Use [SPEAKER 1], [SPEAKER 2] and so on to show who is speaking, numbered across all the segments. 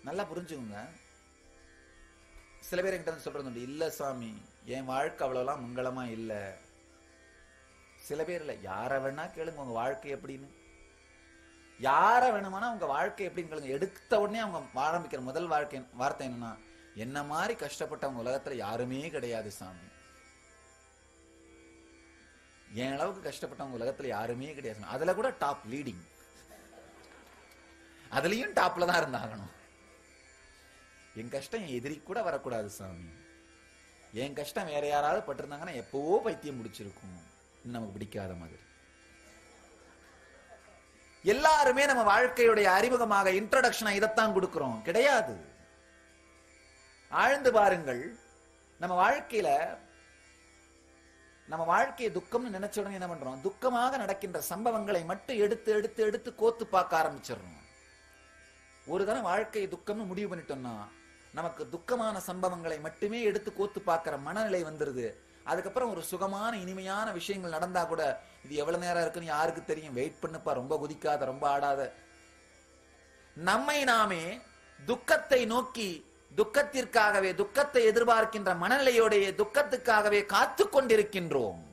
[SPEAKER 1] நல்லா புரிஞ்சுக்கோங்க. சில பேர் என்கிட்ட சொல்றது இல்ல சாமி, என் வாழ்க்கை அவ்வளவுலாம் மங்களமா இல்ல. சில பேர் இல்ல, யார வேணா கேளுங்க உங்க வாழ்க்கை எப்படின்னு. யார வேணுமானா உங்க வாழ்க்கை எப்படின்னு கேளுங்க. எடுத்த உடனே அவங்க ஆரம்பிக்கிற முதல் வார்த்தை என்னன்னா, என்ன மாதிரி கஷ்டப்பட்டவங்க உலகத்துல யாருமே கிடையாது சாமி. என் அளவுக்கு கஷ்டப்பட்டவங்க உலகத்துல யாருமே கிடையாது. அதுல கூட டாப் லீடிங், அதுலயும் டாப்ல தான் இருந்தாகணும். என் கஷ்டம் என் எதிரி கூட வரக்கூடாது சாமி. என் கஷ்டம் வேற யாராவது பட்டிருந்தாங்கன்னா எப்பவோ பைத்தியம் முடிச்சிருக்கும். நமக்கு பிடிக்காத மாதிரி. எல்லாருமே நம்ம வாழ்க்கையுடைய அறிமுகமாக இன்ட்ரோடக்ஷனா இதைத்தான் கொடுக்கிறோம் கிடையாது. ஆழ்ந்து பாருங்கள். நம்ம வாழ்க்கையை துக்கம்னு நினைச்ச உடனே என்ன பண்றோம்? துக்கமாக நடக்கின்ற சம்பவங்களை மட்டும் எடுத்து எடுத்து எடுத்து கோத்து பார்க்க ஆரம்பிச்சிடறோம். ஒரு தடவை வாழ்க்கையை துக்கம்னு முடிவு பண்ணிட்டோம்னா நமக்கு துக்கமான சம்பவங்களை மட்டுமே எடுத்து கோத்து பார்க்கிற மனநிலை வந்துருது. அதுக்கப்புறம் ஒரு சுகமான இனிமையான விஷயங்கள் நடந்தா கூட இது எவ்வளவு நேரம் இருக்குன்னு யாருக்கு தெரியும், வெயிட் பண்ணுப்பா, ரொம்ப குதிக்காத, ரொம்ப ஆடாத. நம்மை நாமே துக்கத்தை நோக்கி, துக்கத்திற்காகவே, துக்கத்தை எதிர்பார்க்கின்ற மனநிலையோடைய துக்கத்துக்காகவே காத்து கொண்டிருக்கின்றோம்.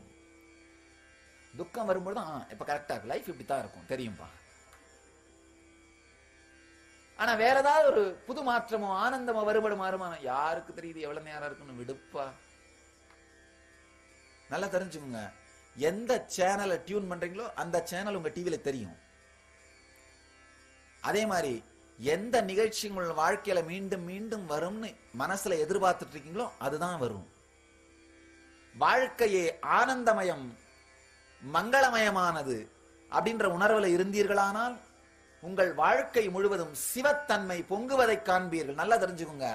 [SPEAKER 1] துக்கம் வரும்போது இப்ப கரெக்டா இருக்கு, லைஃப் இப்படித்தான் இருக்கும் தெரியும்பா. ஆனா வேற ஏதாவது ஒரு புது மாற்றமோ ஆனந்தமோ வருமானம் யாருக்கு தெரியுது, எவ்வளவு நேரம் இருக்குன்னு விடுப்பா. நல்லா தெரிஞ்சுக்கோங்க. எந்த சேனலை டியூன் பண்றீங்களோ அந்த சேனல் உங்க டிவில தெரியும். அதே மாதிரி எந்த நிகழ்ச்சி உங்கள் வாழ்க்கையில மீண்டும் மீண்டும் வரும்னு மனசுல எதிர்பார்த்துட்டு இருக்கீங்களோ அதுதான் வரும். வாழ்க்கையே ஆனந்தமயம், மங்களமயமானது அப்படின்ற உணர்வுல இருந்தீர்களானால் உங்கள் வாழ்க்கை முழுவதும் சிவத்தன்மை பொங்குவதை காண்பீர்கள். நல்லா தெரிஞ்சுக்கோங்க.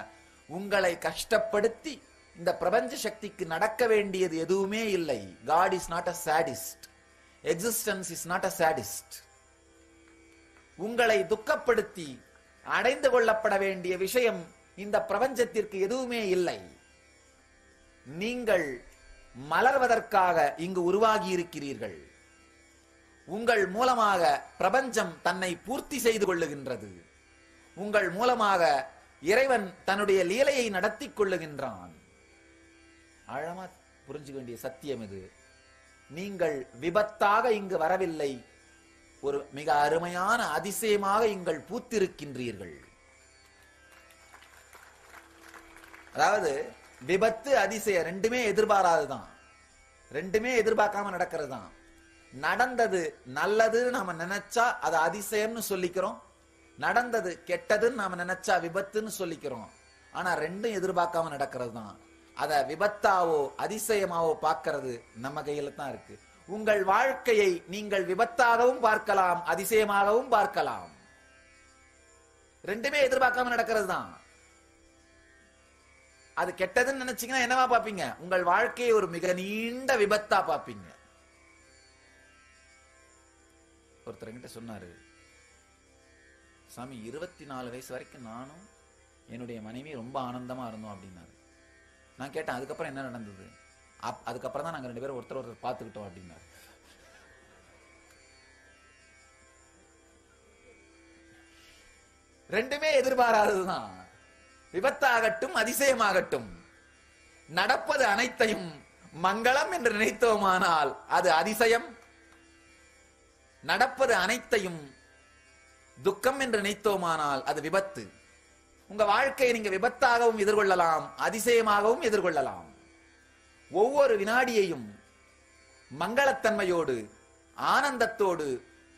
[SPEAKER 1] உங்களை கஷ்டப்படுத்தி இந்த பிரபஞ்ச சக்திக்கு நடக்க வேண்டியது எதுவுமே இல்லை. God is not a sadist. Existence is not a sadist. உங்களை துக்கப்படுத்தி அடைந்து கொள்ளப்பட வேண்டிய விஷயம் இந்த பிரபஞ்சத்திற்கு எதுவுமே இல்லை. நீங்கள் மலர்வதற்காக இங்கு உருவாகி இருக்கிறீர்கள். உங்கள் மூலமாக பிரபஞ்சம் தன்னை பூர்த்தி செய்து கொள்ளுகின்றது. உங்கள் மூலமாக இறைவன் தன்னுடைய லீலையை நடத்தி கொள்ளுகின்றான். ஆழமா புரிஞ்சுக்க வேண்டிய சத்தியம் இது. நீங்கள் விபத்தாக இங்கு வரவில்லை, ஒரு மிக அருமையான அதிசயமாக இங்கள் பூத்திருக்கின்றீர்கள். அதாவது விபத்து அதிசயம் ரெண்டுமே எதிர்பாராதுதான், ரெண்டுமே எதிர்பார்க்காம நடக்கிறது தான். நடந்தது நல்லதுன்னு நாம நினைச்சா அது அதிசயம்னு சொல்லிக்கிறோம், நடந்தது கெட்டதுன்னு நாம நினைச்சா விபத்துன்னு சொல்லிக்கிறோம். ஆனா ரெண்டும் எதிர்பார்க்காம நடக்கிறது தான். அத விபத்தாவோ அதிசயமாவோ பார்க்கிறது நம்ம கையில தான் இருக்கு. உங்கள் வாழ்க்கையை நீங்கள் விபத்தாகவும் பார்க்கலாம், அதிசயமாகவும் பார்க்கலாம். ரெண்டுமே எதிர்பார்க்காம நடக்கிறது தான். அது கெட்டதுன்னு நினைச்சீங்கன்னா என்னவா பார்ப்பீங்க? உங்கள் வாழ்க்கையை ஒரு மிக நீண்ட விபத்தா பார்ப்பீங்க. ஒருத்தர் என்கிட்ட சொன்னாரு, சாமி 24 வயசு வரைக்கும் நானும் என்னுடைய மனைவி ரொம்ப ஆனந்தமா இருந்தோம் அப்படின்னாரு. நான் கேட்டேன், அதுக்கப்புறம் என்ன நடந்தது? அதுக்கப்புறம் தான் நாங்க 2 பேரும் ஒருத்தர் பார்த்துக்கிட்டோம் அப்படின்னாரு. ரெண்டுமே எதிர்பாராததுதான். விபத்தாகட்டும் அதிசயமாகட்டும், நடப்பது அனைத்தையும் மங்களம் என்று நினைத்தோமானால் அது அதிசயம், நடப்பது அனைத்தையும் துக்கம் என்று நினைத்தோமானால் அது விபத்து. உங்க வாழ்க்கையை நீங்க விபத்தாகவும் எதிர்கொள்ளலாம், அதிசயமாகவும் எதிர்கொள்ளலாம். ஒவ்வொரு வினாடியையும் மங்களத்தன்மையோடு, ஆனந்தத்தோடு,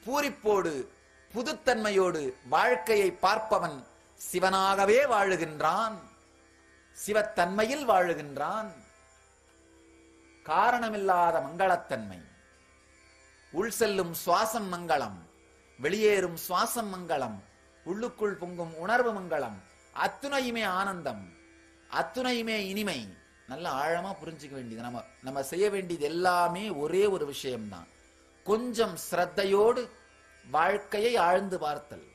[SPEAKER 1] பூரிப்போடு, புதுத்தன்மையோடு வாழ்க்கையை பார்ப்பவன் சிவனாகவே வாழுகின்றான், சிவத்தன்மையில் வாழுகின்றான். காரணமில்லாத மங்களத்தன்மை. உள் செல்லும் சுவாசம் மங்களம், வெளியேறும் சுவாசம் மங்களம், உள்ளுக்குள் பொங்கும் உணர்வு மங்களம். அத்துணையுமே ஆனந்தம், அத்துணையுமே இனிமை. நல்ல ஆழமா புரிஞ்சுக்க வேண்டியது. நம்ம செய்ய வேண்டியது எல்லாமே ஒரே ஒரு விஷயம்தான். கொஞ்சம் ஸ்ரத்தையோடு வாழ்க்கையை ஆழ்ந்து பார்த்தல்.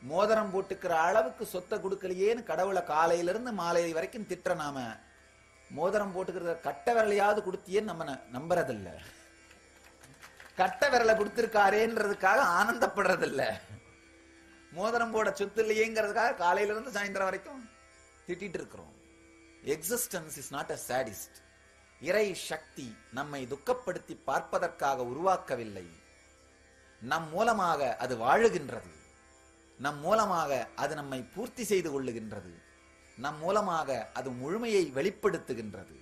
[SPEAKER 1] மோதிரம் போட்டுக்கிற அளவுக்கு சொத்தை கொடுக்கலையேன்னு கடவுளை காலையிலிருந்து மாலை வரைக்கும் திட்ட நாம, மோதிரம் போட்டுக்கிற கட்ட விரலையாவது கொடுத்தியேன்னு நம்ம நம்புறதில்ல, கட்ட விரலை கொடுத்திருக்காரேன்றதுக்காக ஆனந்தப்படுறதில்ல. மோதிரம் போட சொத்து இல்லையேங்கிறதுக்காக காலையில இருந்து சாயந்தரம் வரைக்கும் திட்டிட்டு இருக்கிறோம். Existence is not a sadist. இறை சக்தி நம்மை துக்கப்படுத்தி பார்ப்பதற்காக உருவாக்கவில்லை. நம் மூலமாக அது வாழுகின்றது. நம் மூலமாக அது நம்மை பூர்த்தி செய்து கொள்ளுகின்றது. நம் மூலமாக அது முழுமையை வெளிப்படுத்துகின்றது.